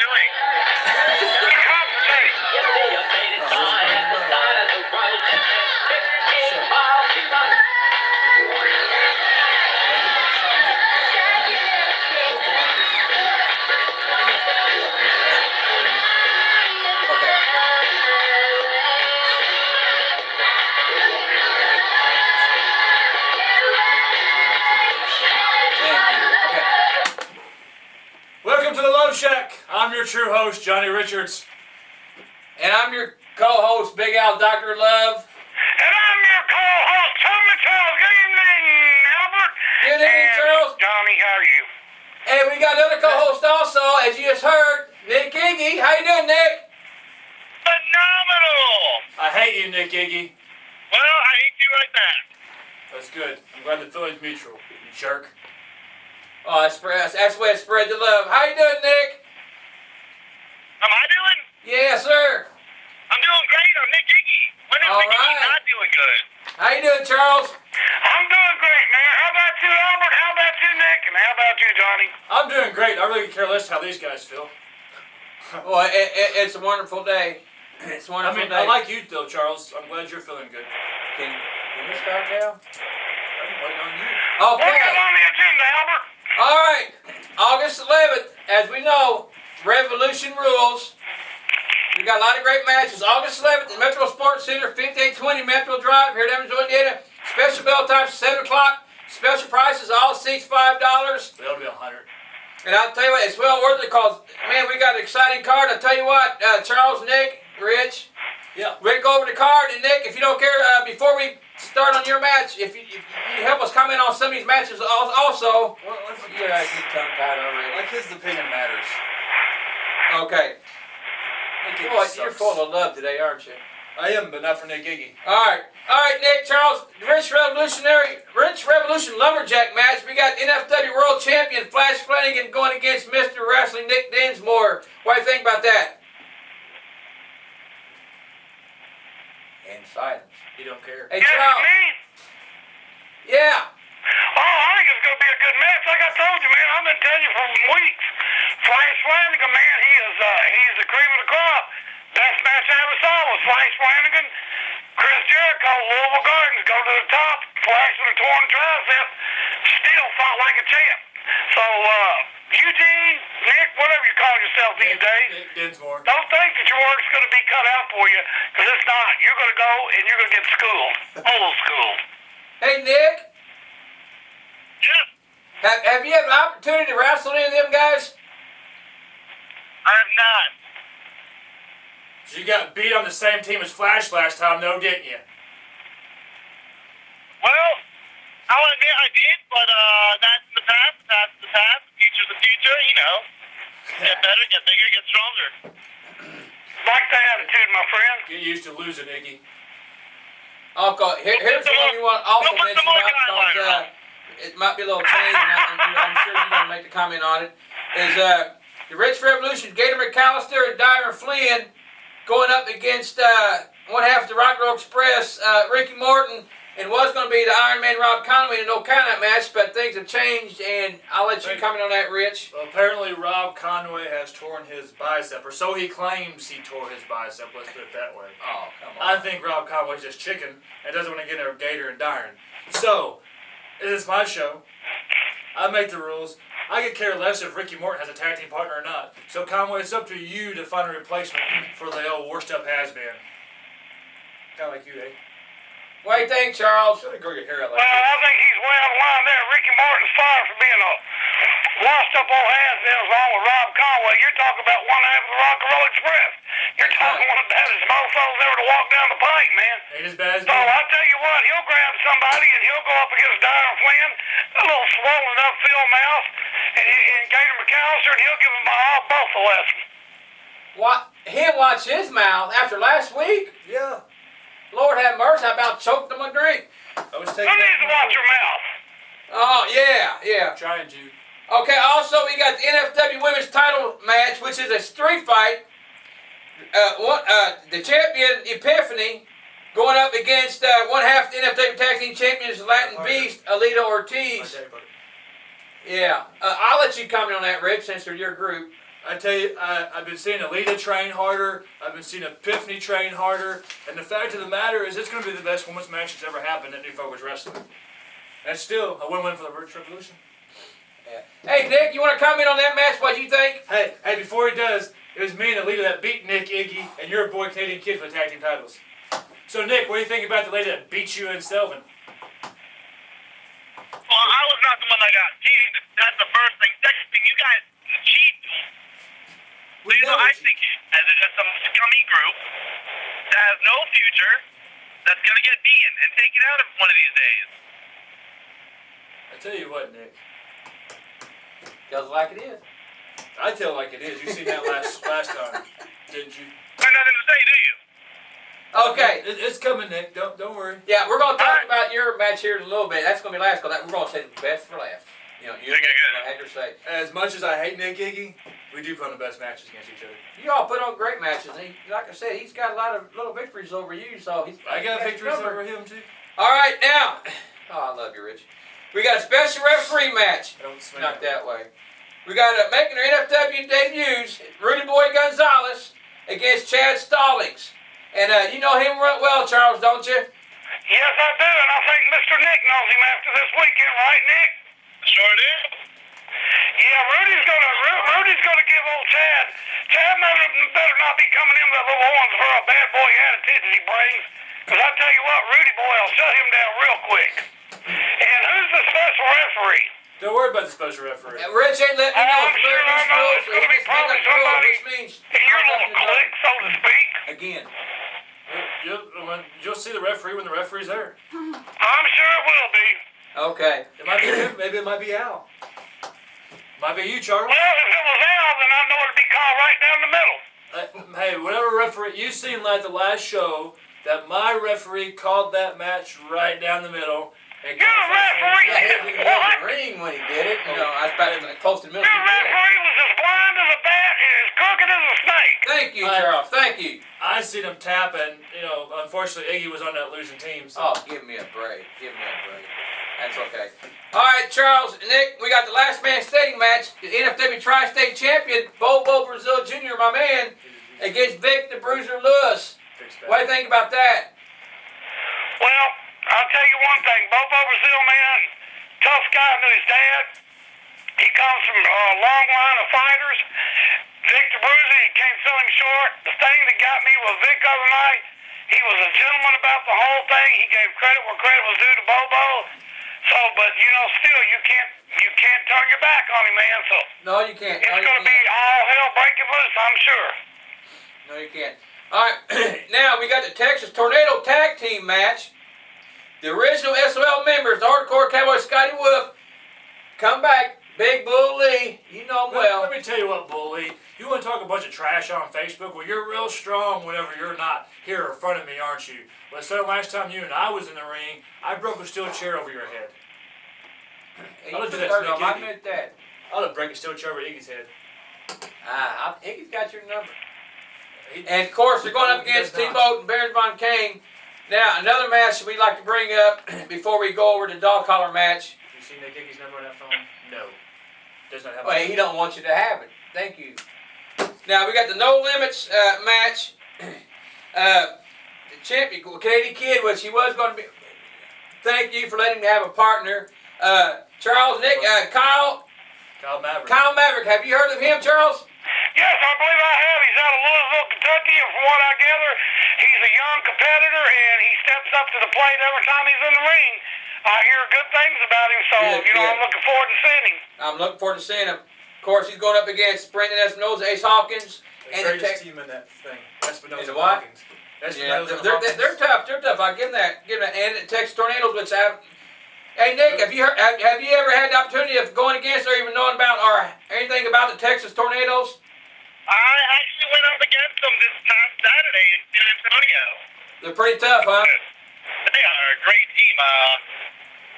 doing? Concentrate. Welcome to the Luv Shak. I'm your true host, Johnny Richards. And I'm your co-host, Big Al Dr. Love. And I'm your co-host, Tommy Charles. Good evening, Albert. Good evening, Charles. Johnny, how are you? And we got another co-host also, as you just heard, Nick Iggy. How you doing, Nick? Phenomenal. I hate you, Nick Iggy. Well, I hate you right back. That's good. I'm glad the feeling's mutual, you jerk. Oh, that's the way to spread the love. How you doing, Nick? Am I doing? Yes, sir. I'm doing great. I'm Nick Iggy. When is All Nick Iggy right. not doing good? How you doing, Charles? I'm doing great, man. How about you, Albert? How about you, Nick? And how about you, Johnny? I'm doing great. I really care less how these guys feel. Well, it's a wonderful day. It's a wonderful day. I like you though, Charles. I'm glad you're feeling good. Can we start now? I'm waiting on you. What Okay. is on the agenda, Albert? All right. August 11th, as we know, Revolution Rules. We got a lot of great matches. August 11th at Metro Sports Center, 5820 Metro Drive, here in Evansville, Indiana. Special bell time, 7 o'clock. Special prices, all seats $5. That'll be 100. And I'll tell you what, it's well worth it because, man, we got an exciting card. I'll tell you what, Charles, Nick, Rich, Yeah. we'll go over the card. And Nick, if you don't care, before we start on your match, if you help us comment on some of these matches also. Well, let's Yeah, keep tongue-tied already. like his opinion matters. Okay. Nick Iggy Boy, sucks. you're full of love today, aren't you? I am, but not for Nick Iggy. All right, Nick, Charles, Rich Revolution Lumberjack match. We got NFW World Champion Flash Flanagan going against Mr. Wrestling Nick Dinsmore. What do you think about that? And silence. You don't care. Hey, Yes, Charles. me? Yeah. Oh, I think it's going to be a good match. Like I told you, man, I've been telling you for weeks. Flash Flanagan, man, he's the cream of the crop. Best match I ever saw was Flash Flanagan, Chris Jericho, Louisville Gardens, go to the top. Flash with a torn tricep, still fought like a champ. So, Eugene, Nick, whatever you call yourself these days, Nick Dinsmore. don't think that your work's going to be cut out for you, because it's not. You're going to go and you're going to get schooled, old school. Hey, Nick, Yes, have you had an opportunity to wrestle any of them guys? I have not. So you got beat on the same team as Flash last time, though, didn't you? Well, I'll admit I did, but that's in the past. That's the past. The future's the future. You know, get better, get bigger, get stronger. Like the attitude, my friend. Get used to losing, Iggy. Okay, here's the one you want to also Don't put mention the more about guideline because it might be a little change, and I'm sure you're going to make the comment on it, is the Rich Revolution, Gator McAllister and Dyron Flynn going up against one half of the Rock Roll Express, Ricky Morton, and was going to be the Iron Man Rob Conway in a no count-out match, but things have changed, and I'll let you comment on that, Rich. Well, apparently Rob Conway has torn his bicep, or so he claims he tore his bicep, let's put it that way. Oh, come I think Rob Conway's just chicken and doesn't want to get in a Gator and Dyron. So, it is my show. I make the rules. I could care less if Ricky Morton has a tag team partner or not. So, Conway, it's up to you to find a replacement for the old washed-up has-been. Kind of like you, eh? What do you think, Charles? Should have grow your hair out Well, like I think he's well out of line there. Ricky Martin's fired for being a washed up old has-beens along with Rob Conway. You're talking about one half of the Rock and Roll Express. You're talking one of the baddest mofos ever to walk down the pike, man. Ain't as bad as So me. I'll tell you what, he'll grab somebody and he'll go up against Dyron Flynn, a little swollen up Phil Mouth, and Gator McAllister, and he'll give them both a lesson. What? He'll watch his mouth after last week? Yeah. Lord have mercy, I about choked him a drink. I was Who taking needs to watch your mouth? Oh, yeah. Trying to. Okay, also we got the NFW Women's Title match, which is a street fight. The champion, Epiphany, going up against one half the NFW Tag Team Champions, Latin Beast, Alita Ortiz. Yeah. I'll let you comment on that, Rich, since they're your group. I tell you, I've been seeing Alita train harder. I've been seeing Epiphany train harder. And the fact of the matter is, it's going to be the best women's match that's ever happened at New Focus Wrestling. That's still a win-win for the Rich Revolution. Yeah. Hey, Nick, you want to comment on that match? What do you think? Hey, before he does, it was me and Alita that beat Nick, Iggy, and your boy Canadian Kid for the tag team titles. So, Nick, what do you think about the lady that beat you in Selvin? Well, I was not the one that got cheated. That's the first thing. Second thing, you guys cheat. I think as just some scummy group that has no future that's going to get beaten and taken out of one of these days. I tell you what, Nick. Tells like it is. I tell like it is. You seen that last time, didn't you? Got nothing to say, do you? Okay. It's coming, Nick. Don't worry. Yeah, we're going to talk about your match here in a little bit. That's going to be last, because we're going to save the best for last. You know, you're going to have your say. As much as I hate Nick Iggy, we do put on the best matches against each other. You all put on great matches. He, like I said, he's got a lot of little victories over you, so he's. I got victories over him too. All right, now. Oh, I love you, Rich. We got a special referee match. Not that way. We got making their NFW debuts, Rudy Boy Gonzalez against Chad Stallings. And you know him well, Charles, don't you? Yes, I do, and I think Mr. Nick knows him after this weekend, right, Nick? Sure did. Yeah, Rudy's gonna give old Chad. Chad better not be coming in with that little horns for a bad boy attitude that he brings. Because I tell you what, Rudy Boy will shut him down real quick. And who's the special referee? Don't worry about the special referee. Rich ain't letting me know. I'm sure I know it's going to be probably somebody in your little clique, so to speak. Again. You'll see the referee when the referee's there. I'm sure it will be. Okay. It might be him. Maybe it might be Al. Might be you, Charles. Well, if it was Al, then I know it'd be called right down the middle. Hey, whatever referee you seen like the last show, that my referee called that match right down the middle. You're the referee. He was in the ring when he did it. You know, I was about close to the middle. Your referee was as blind as a bat and as crooked as a snake. Thank you, Charles. Thank you. I seen him tapping. You know, unfortunately, Iggy was on that losing team. So. Oh, give me a break. Give me a break. That's okay. All right, Charles, Nick, we got the last man standing match. The NFW Tri-State Champion, Bobo Brazil Jr., my man, against Vic the Bruiser Lewis. What do you think about that? Well, I'll tell you one thing. Bobo Brazil, man, tough guy, knew his dad. He comes from a long line of fighters. Vic the Bruiser, he came selling short. The thing that got me was Vic the other night. He was a gentleman about the whole thing. He gave credit where credit was due to Bobo. So, but you know, still, you can't turn your back on him, man. So no, you can't. It's going to be all hell breaking loose, I'm sure. No, you can't. All right, now we got the Texas Tornado Tag Team match. The original SOL members, the Hardcore Cowboy Scotty Wolf, come back. Big Bull Lee, you know him well. Let me tell you what, Bull Lee. You want to talk a bunch of trash on Facebook? Well, you're real strong whenever you're not here in front of me, aren't you? Well, so last time you and I was in the ring, I broke a steel chair over your head. I admit that. I'll break a steel chair over Iggy's head. Iggy's got your number. And of course, they're going up against T-Boat and Baron Von Kane. Now, another match that we'd like to bring up before we go over the dog collar match. You see Nick Iggy's number on that phone? No. Does not have. Well, he don't want you to have it. Thank you. Now we got the No Limits match. The champion, Canadian Kid, which he was going to be. Thank you for letting me have a partner. Charles, Nick, Kyle Maverick. Kyle Maverick. Have you heard of him, Charles? Yes, I believe I have. He's out of Louisville, Kentucky, and from what I gather, he's a young competitor, and he steps up to the plate every time he's in the ring. I hear good things about him, so, I'm looking forward to seeing him. I'm looking forward to seeing him. Of course, he's going up against Brendan Espinoza, Ace Hawkins, and the greatest team in that thing. Espinoza and what? Hawkins. Yeah, they're tough. They're tough. I give them that. And the Texas Tornadoes, which have. Hey Nick, have you ever had the opportunity of going against or even knowing about or anything about the Texas Tornadoes? I actually went up against them this past Saturday in San Antonio. They're pretty tough, huh? They are a great team.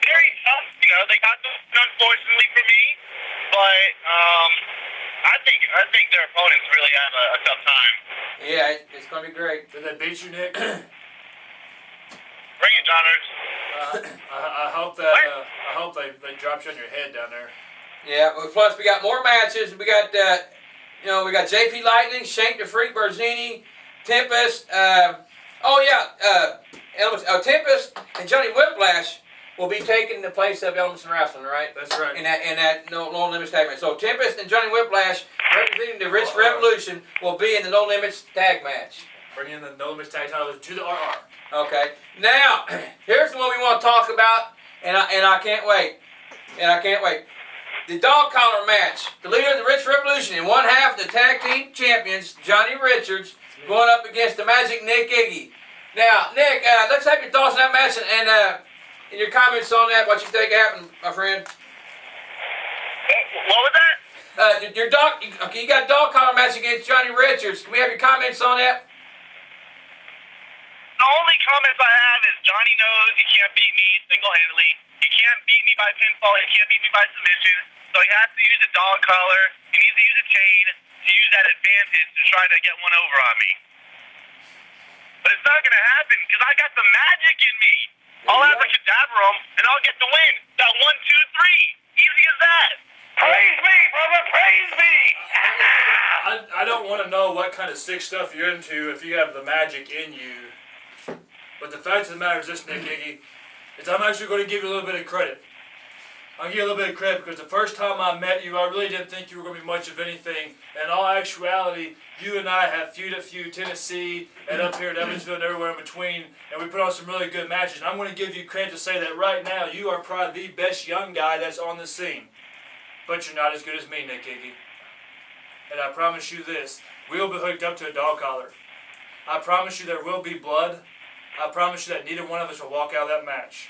Very tough, they got the unfortunately for me, but I think their opponents really have a tough time. Yeah, it's going to be great. Did they beat you, Nick? Bring it, Johnners. I hope they dropped you on your head down there. Yeah. Well, plus we got more matches. We got the we got JP Lightning, Shank the Freak, Barzini, Tempest. Tempest and Johnny Whiplash will be taking the place of Elements in Wrestling, right? That's right. In that no limits tag match. So Tempest and Johnny Whiplash, representing the Rich Revolution, will be in the No Limits tag match. Bringing the No Limits tag titles to the RR. Okay. Now, here's the one we want to talk about, and I can't wait. The dog collar match. The leader of the Rich Revolution and one half of the tag team champions, Johnny Richards, going up against the Magic Nick Iggy. Now, Nick, let's have your thoughts on that match and your comments on that. What you think happened, my friend? What was that? You got a dog collar match against Johnny Richards. Can we have your comments on that? The only comments I have is Johnny knows he can't beat me single-handedly. He can't beat me by pinfall. He can't beat me by submission. So he has to use a dog collar. He needs to use a chain to use that advantage to try to get one over on me. But it's not going to happen because I got the magic in me. I'll abracadabra him and I'll get the win. That 1, 2, 3. Easy as that. Praise me, brother. Praise me. I don't want to know what kind of sick stuff you're into if you have the magic in you. But the fact of the matter is this, Nick Iggy, is I'm actually going to give you a little bit of credit. I'll give you a little bit of credit because the first time I met you, I really didn't think you were going to be much of anything. In all actuality, you and I have feud at feud, Tennessee, and up here in Evansville and everywhere in between, and we put on some really good matches. And I'm going to give you credit to say that right now, you are probably the best young guy that's on the scene. But you're not as good as me, Nick Iggy. And I promise you this, we'll be hooked up to a dog collar. I promise you there will be blood. I promise you that neither one of us will walk out of that match.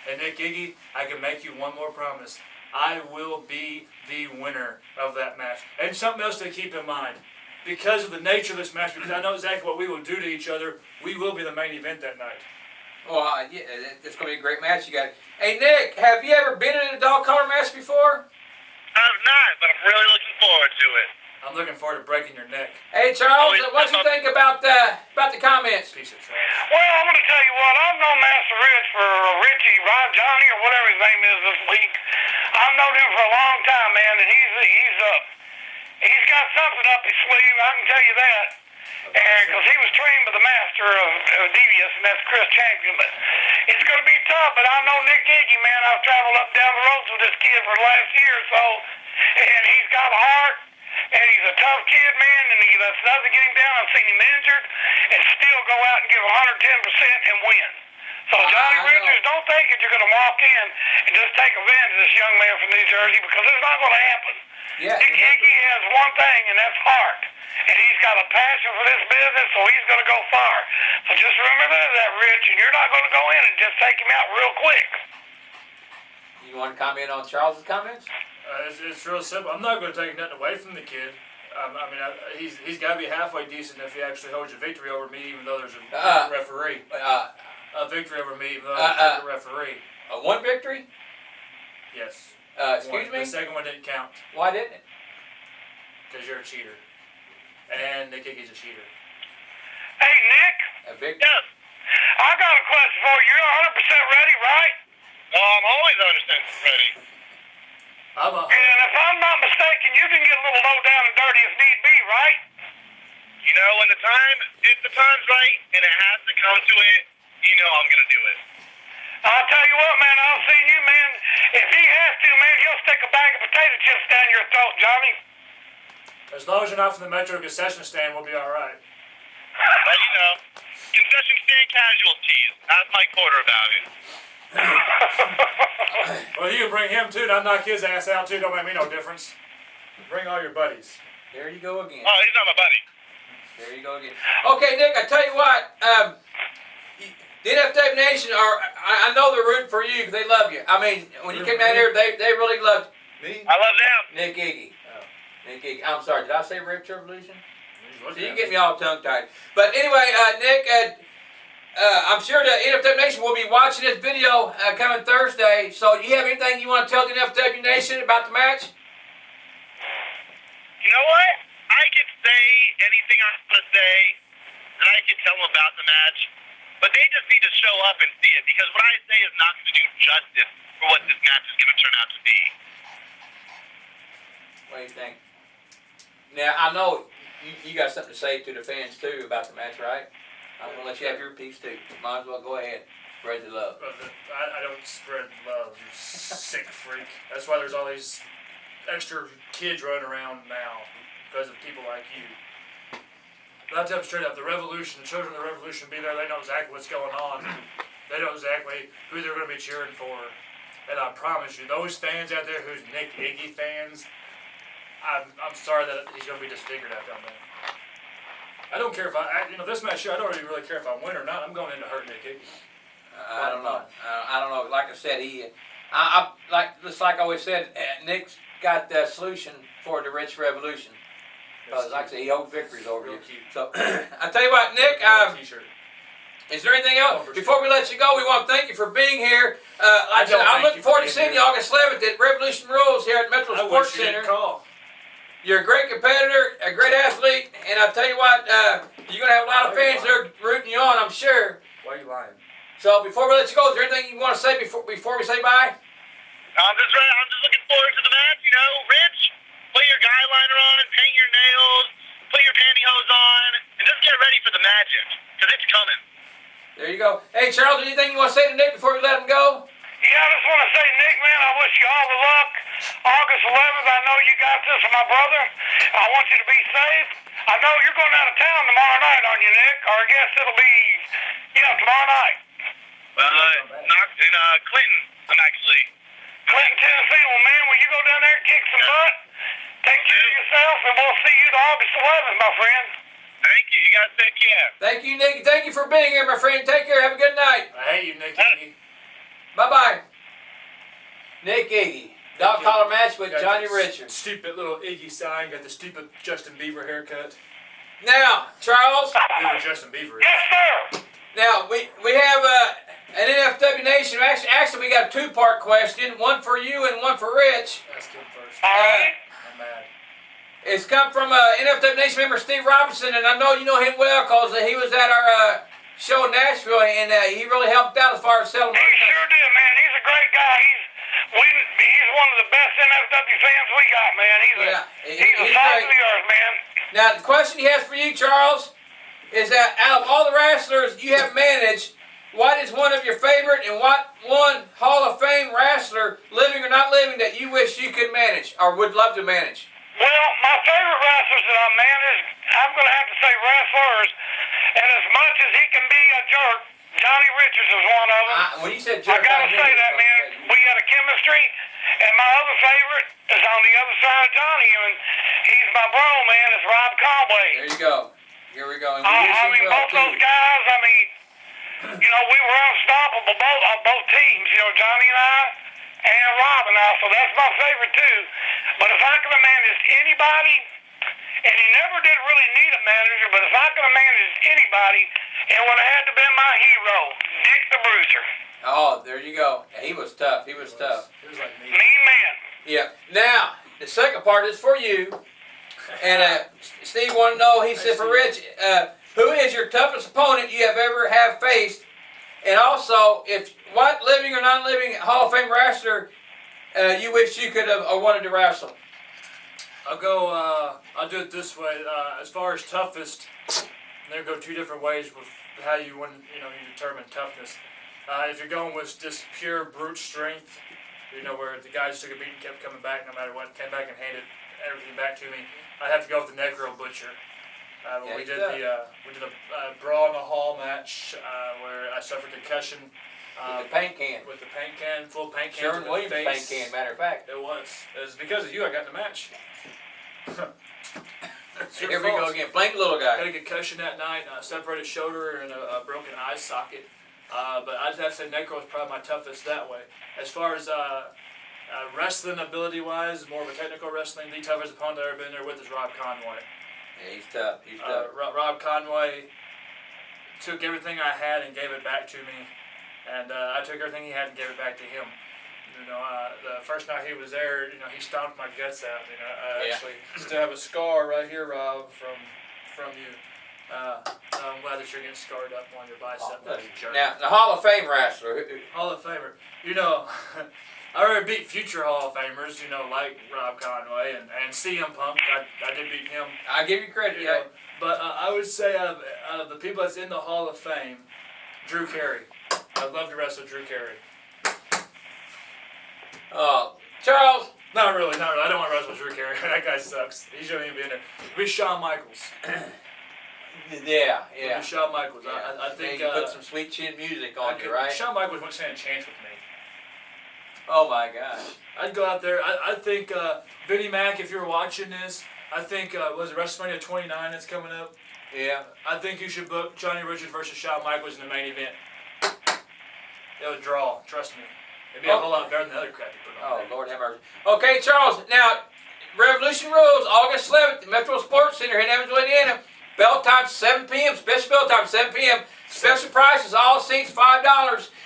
And Nick Iggy, I can make you one more promise. I will be the winner of that match. And something else to keep in mind. Because of the nature of this match, because I know exactly what we will do to each other, we will be the main event that night. Well, yeah, it's going to be a great match. You got. Hey, Nick, have you ever been in a dog collar match before? I have not, but I'm really looking forward to it. I'm looking forward to breaking your neck. Hey, Charles, what do you think about the comments? Piece of trash. Well, I'm going to tell you what. I've known Master Rich for Richie, Ron, Johnny, or whatever his name is this week. I've known him for a long time, man, and he's got something up his sleeve. I can tell you that. And because he was trained by the master of Devious, and that's Chris Champion. But it's going to be tough. But I know Nick Iggy, man. I've traveled up down the roads with this kid for the last year or so, and he's got a heart. And he's a tough kid, man, and he lets nothing get him down. I've seen him injured and still go out and give 110% and win. So, Johnny Richards, don't think that you're going to walk in and just take advantage of this young man from New Jersey because it's not going to happen. Yeah, Nick Iggy has one thing, and that's heart. And he's got a passion for this business, so he's going to go far. So just remember that, Rich, and you're not going to go in and just take him out real quick. You want to comment on Charles' comments? It's real simple. I'm not going to take nothing away from the kid. He's got to be halfway decent if he actually holds a victory over me, even though there's a referee. A victory over me, even though there's a referee. One victory? Yes. Excuse me? The second one didn't count. Why didn't it? Because you're a cheater. And Nick Iggy's a cheater. Hey, Nick. A victory? Yes. I got a question for you. You're 100% ready, right? I'm always 100% ready. And if I'm not mistaken, you can get a little low down and dirty if need be, right? You know, when if the time's right and it has to come to it, you know I'm going to do it. I'll tell you what, man, I've seen you, man. If he has to, man, he'll stick a bag of potato chips down your throat, Johnny. As long as you're not from the Metro concession stand, we'll be all right. Well, you know, concession stand casualties. Ask Mike Porter about it. Well, you can bring him too, and I'll knock his ass out too. Don't make me no difference. Bring all your buddies. There you go again. Oh, he's not my buddy. There you go again. Okay, Nick, I tell you what. The NFW Nation I know they're rooting for you because they love you. I mean, when you came down here, they really loved Me? I love them. Nick Iggy. Nick Iggy. I'm sorry, did I say Rich Revolution? So You get me all tongue-tied. But anyway, Nick, I'm sure the NFW Nation will be watching this video coming Thursday. So do you have anything you want to tell the NFW Nation about the match? You know what? I could say anything I want to say, and I could tell them about the match, but they just need to show up and see it, because what I say is not going to do justice for what this match is going to turn out to be. What do you think? Now, I know you got something to say to the fans, too, about the match, right? I'm going to let you have your piece, too. Might as well go ahead. Spread the love. I don't spread love, you sick freak. That's why there's all these extra kids running around now, because of people like you. But I'll tell them straight up, the revolution, the children of the revolution be there, they know exactly what's going on. They know exactly who they're going to be cheering for. And I promise you, those fans out there who's Nick Iggy fans, I'm sorry that he's going to be disfigured after that. I don't care if this match here, I don't really care if I win or not. I'm going in to hurt Nick Iggy. I don't know. I don't know. Like I said, just like I always said, Nick's got the solution for the Rich Revolution. Because like I said, he holds victories over you. So, I tell you what, Nick, is there anything else? Before we let you go, we want to thank you for being here. Like I said, I'm looking forward to seeing you August 11th at Revolution Rulez here at Metro Sports Center. You're a great competitor, a great athlete, and I'll tell you what, you're going to have a lot of fans there rooting you on, I'm sure. Why are you lying? So before we let you go, is there anything you want to say before we say bye? I'm just looking forward to the match, Rich, put your guy liner on, paint your nails, put your pantyhose on, and just get ready for the magic, because it's coming. There you go. Hey, Charles, anything you want to say to Nick before we let him go? Yeah, I just want to say, Nick, man, I wish you all the luck. August 11th, I know you got this from my brother. I want you to be safe. I know you're going out of town tomorrow night, aren't you, Nick? Or I guess it'll be, tomorrow night. Well, not in Clinton, I'm actually. Clinton, Tennessee. Well, man, will you go down there and kick some butt? Take care of yourself, and we'll see you August 11th, my friend. Thank you. You guys take care. Thank you, Nick. Thank you for being here, my friend. Take care. Have a good night. I hate you, Nick Iggy. Bye-bye. Nick Iggy. Dog collar match with Johnny Richards. Stupid little Iggy sign. Got the stupid Justin Bieber haircut. Now, Charles. Justin Bieber. Yes, sir. Now, we have an NFW Nation. Actually, we got a two-part question. One for you and one for Rich. Ask him first. All right. I'm mad. It's come from NFW Nation member Steve Robinson, and I know you know him well because he was at our show in Nashville, and he really helped out as far as selling He merchandise. sure did, man. He's a great guy. He's one of the best NFW fans we got, man. He's a salt of the earth, man. Now, the question he has for you, Charles, is that out of all the wrestlers you have managed, what is one of your favorite and what one Hall of Fame wrestler, living or not living, that you wish you could manage or would love to manage? Well, my favorite wrestlers that I managed, I'm going to have to say wrestlers, and as much as he can be a jerk, Johnny Richards is one of them. When you said I jerk, got to say that, man. We had a chemistry, and my other favorite is on the other side of Johnny, and he's my bro, man. It's Rob Conway. There you go. Here we go. And we wish I him mean, well, both too. those guys, we were unstoppable on both teams, Johnny and I, and Rob and I, so that's my favorite too. But if I could have managed anybody, and he never did really need a manager, but if I could have managed anybody, it would have had to been my hero, Dick the Bruiser. Oh, there you go. Yeah, he was tough. He was tough. He was like me. Mean man. Yeah. Now, the second part is for you. And Steve wanted to know, he said for Rich, who is your toughest opponent you have ever faced? And also, what living or non-living Hall of Fame wrestler you wish you could have or wanted to wrestle? I'll do it this way. As far as toughest, there go two different ways with how you determine toughness. If you're going with just pure brute strength, where the guy just took a beat and kept coming back no matter what, came back and handed everything back to me, I'd have to go with the Necro Butcher. We did a brawl in the hall match where I suffered concussion. With the paint can. With the paint can, full paint can. Sherwin Williams paint can, matter of fact. It was. It was because of you I got in the match. Here we go again. Blank little guy. Got a concussion that night, separated shoulder and a broken eye socket. But I'd have to say Necro was probably my toughest that way. As far as wrestling ability-wise, more of a technical wrestling, the toughest opponent I've ever been there with is Rob Conway. Yeah, he's tough. He's tough. Rob Conway took everything I had and gave it back to me. And I took everything he had and gave it back to him. The first night he was there, he stomped my guts out. I actually still have a scar right here, Rob, from you. I'm glad that you're getting scarred up on your bicep. Now, the Hall of Fame wrestler. Hall of Famer. I already beat future Hall of Famers, like Rob Conway and CM Punk. I did beat him. I give you credit. You know, but I would say of the people that's in the Hall of Fame, Drew Carey. I'd love to wrestle Drew Carey. Charles. Not really. I don't want to wrestle Drew Carey. That guy sucks. He shouldn't even be in there. It'd be Shawn Michaels. Yeah. It'd be Shawn Michaels. Yeah. I think you put some sweet chin music on you, right? Shawn Michaels wouldn't stand a chance with me. Oh my gosh. I'd go out there. I think Vinnie Mac, if you're watching this, I think was it WrestleMania 29 that's coming up? Yeah. I think you should book Johnny Richards versus Shawn Michaels in the main event. It would draw. Trust me. It'd be a whole lot better than the other crap you put on. Oh, Lord have mercy. Okay, Charles. Now, Revolution Rulez, August 11th, Metro Sports Center in Evansville, Indiana. Bell time 7 p.m. Special bell time 7 p.m. Special prices, all seats $5.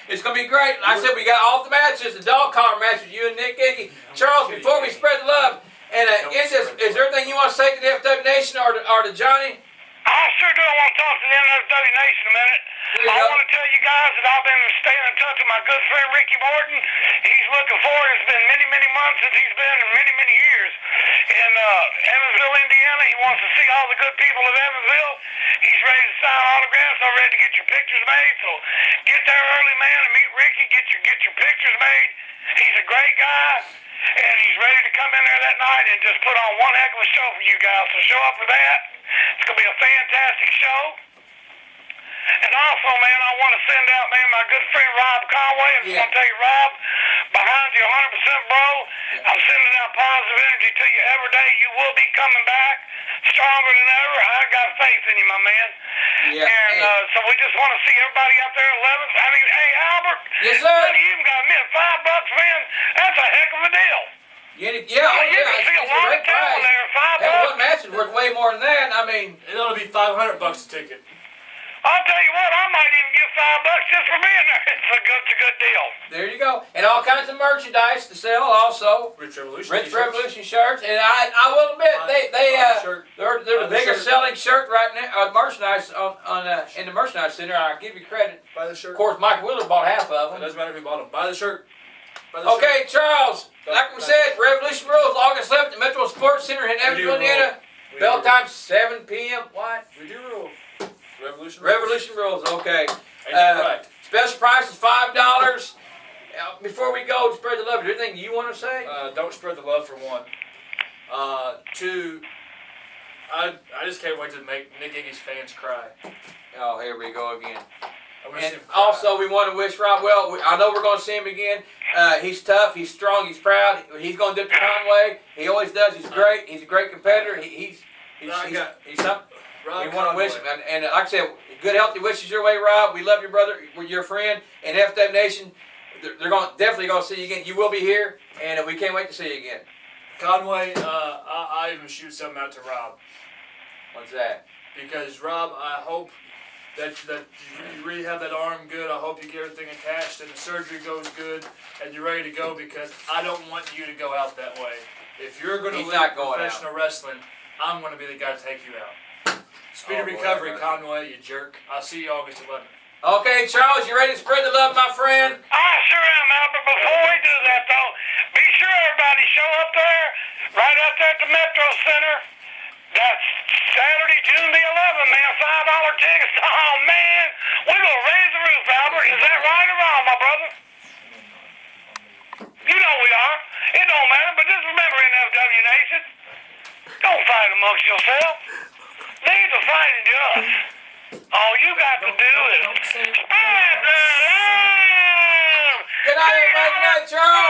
It's going to be great. Like I said, we got all the matches, the dog collar matches, you and Nick Iggy. Charles, before we spread the love, and is there anything you want to say to the FW Nation or to Johnny? I sure do. I want to talk to the NFW Nation a minute. I want to tell you guys that I've been staying in touch with my good friend Ricky Morton. He's looking forward. It's been many, many months since he's been in many, many years in Evansville, Indiana. He wants to see all the good people of Evansville. He's ready to sign autographs. I'm ready to get your pictures made. So get there early, man, and meet Ricky. Get your pictures made. He's a great guy. And he's ready to come in there that night and just put on one heck of a show for you guys. So show up for that. It's going to be a fantastic show. And also, man, I want to send out, man, my good friend Rob Conway. I just want to tell you, Rob, behind you 100%, bro. I'm sending out positive energy to you every day. You will be coming back stronger than ever. I got faith in you, my man. Yeah. And so we just want to see everybody out there at 11th. I mean, hey, Albert. Yes, sir. You even got me at $5, man. That's a heck of a deal. You can see a lot of talent there. $5. One match is worth way more than that. I mean, it ought to be $500 a ticket. I'll tell you what, I might even give $5 just for being there. It's a good deal. There you go. And all kinds of merchandise to sell also. Rich Revolution. Rich Revolution shirts. And I will admit they're the biggest selling shirt right now. Merchandise in the merchandise center. I'll give you credit. Buy the shirt. Of course, Mike Willard bought half of It them. doesn't matter if you bought them. Buy the shirt. Okay, Charles. Like we said, Revolution Rulez, August 11th at Metro Sports Center in Evansville, Indiana. Bell time 7 p.m. What? We do rule. Revolution Rulez. Okay. Right. Special price is $5. Before we go, spread the love. Is there anything you want to say? Don't spread the love for one. Two, I just can't wait to make Nick Iggy's fans cry. Oh, here we go again. And also, we want to wish Rob well. I know we're going to see him again. He's tough. He's strong. He's proud. He's going to do it the Conway. He always does. He's great. He's a great competitor. He's something. Rob we want to wish him. And like I said, good healthy wishes your way, Rob. We love your brother. We're your friend. And FW Nation, they're definitely going to see you again. You will be here, and we can't wait to see you again. Conway, I even shoot something out to Rob. What's that? Because Rob, I hope that you really have that arm good. I hope you get everything attached and the surgery goes good and you're ready to go, because I don't want you to go out that way. If you're going to leave professional wrestling, I'm going to be the guy to take you out. Speedy recovery, Conway, you jerk. I'll see you August 11th. Okay, Charles, you ready to spread the love, my friend? I sure am, Albert. Before we do that, though, be sure everybody show up there, right out there at the Metro Center. That's Saturday, June the 11th, man. $5 tickets. Oh, man. We're going to raise the roof, Albert. Is that right or wrong, my brother? You know we are. It don't matter, but just remember, NFW Nation, don't fight amongst yourself. Leave the fighting to us. All you got to do is spread the love. Good night, everybody. Good night, Charles.